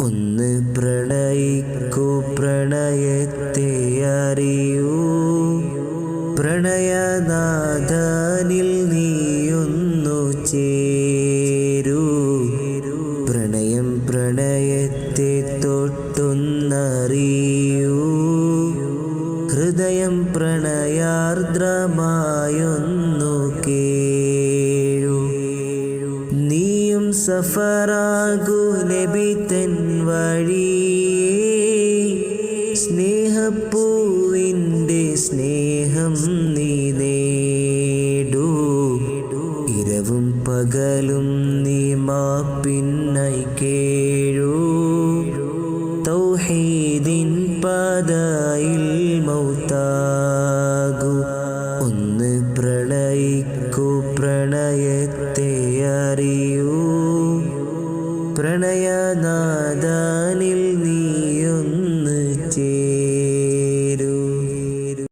ഒന്ന് പ്രണയിക്കൂ പ്രണയത്തെ അറിയൂ, പ്രണയനാഥനിൽ നീയൊന്നു ചേരൂ. പ്രണയം പ്രണയത്തെ തൊട്ടൊന്നറിയൂ, ഹൃദയം പ്രണയാർദ്രമായൊന്നു കേഴൂ. നീയും സഫറാകൂ നബി തൻ വഴിയേ, സ്നേഹപ്പൂവിൻ്റെ സ്നേഹം നീ നേടൂ. ഇരവും പകലും നീ മാപ്പിനായി കേഴൂ, തൗഹീദിൻ പാതയിൽ മൗതാകൂ. ഒന്ന് പ്രണയിക്കൂ പ്രണയത്തെ അറിയൂ, പ്രണയനാഥനിൽ നീയൊന്ന് ചേരൂ.